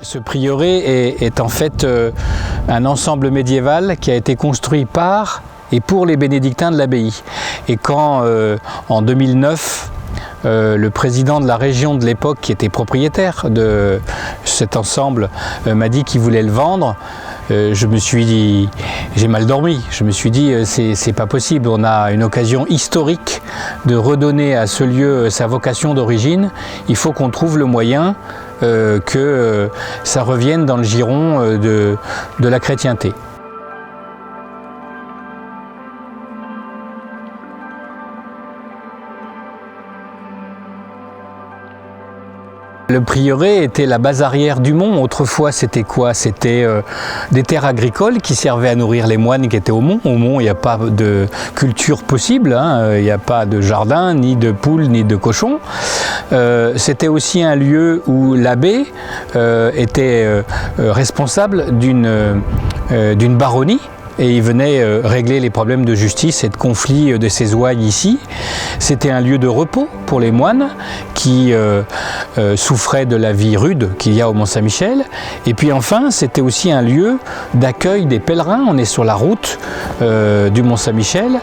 Ce prieuré est en fait un ensemble médiéval qui a été construit par et pour les bénédictins de l'abbaye. Et quand en 2009, le président de la région de l'époque, qui était propriétaire de cet ensemble, m'a dit qu'il voulait le vendre, je me suis dit, j'ai mal dormi, je me suis dit c'est pas possible, on a une occasion historique de redonner à ce lieu sa vocation d'origine, il faut qu'on trouve le moyen que ça revienne dans le giron de la chrétienté. Le prieuré était la base arrière du mont. Autrefois, c'était quoi? C'était des terres agricoles qui servaient à nourrir les moines qui étaient au mont. Au mont, il n'y a pas de culture possible, hein. Il n'y a pas de jardin, ni de poules, ni de cochons. C'était aussi un lieu où l'abbé était responsable d'une baronnie. Et il venait régler les problèmes de justice et de conflits de ses ouailles ici. C'était un lieu de repos pour les moines qui souffraient de la vie rude qu'il y a au Mont-Saint-Michel. Et puis enfin, c'était aussi un lieu d'accueil des pèlerins. On est sur la route du Mont-Saint-Michel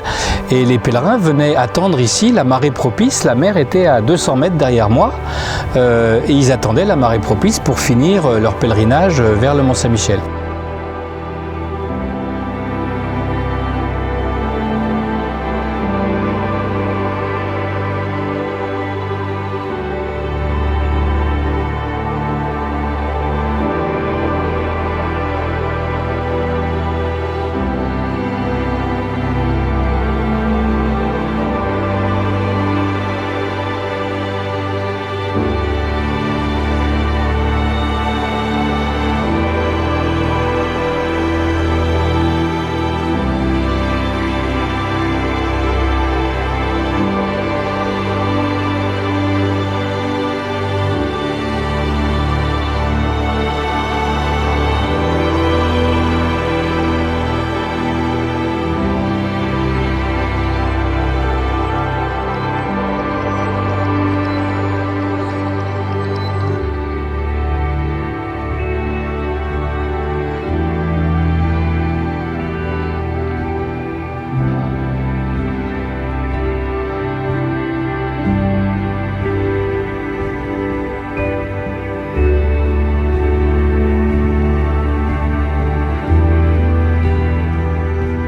et les pèlerins venaient attendre ici la marée propice. La mer était à 200 mètres derrière moi et ils attendaient la marée propice pour finir leur pèlerinage vers le Mont-Saint-Michel.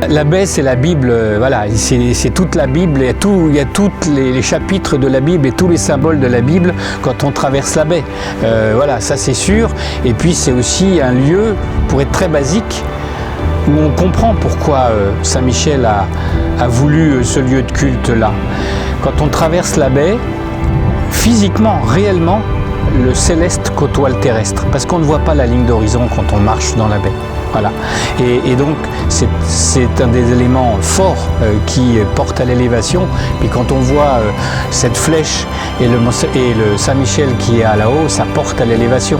La baie, c'est la Bible, voilà, c'est toute la Bible, il y a tous les chapitres de la Bible et tous les symboles de la Bible quand on traverse la baie. Voilà, ça c'est sûr. Et puis c'est aussi un lieu, pour être très basique, où on comprend pourquoi Saint-Michel a voulu ce lieu de culte-là. Quand on traverse la baie, physiquement, réellement, le céleste côtoie le terrestre, parce qu'on ne voit pas la ligne d'horizon quand on marche dans la baie. Voilà. Et donc c'est un des éléments forts qui porte à l'élévation. Puis quand on voit cette flèche et le Saint-Michel qui est à là-haut, ça porte à l'élévation.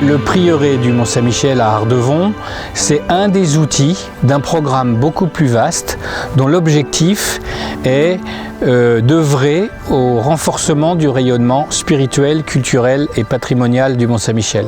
Le prieuré du Mont-Saint-Michel à Ardevon, c'est un des outils d'un programme beaucoup plus vaste dont l'objectif est d'œuvrer au renforcement du rayonnement spirituel, culturel et patrimonial du Mont-Saint-Michel.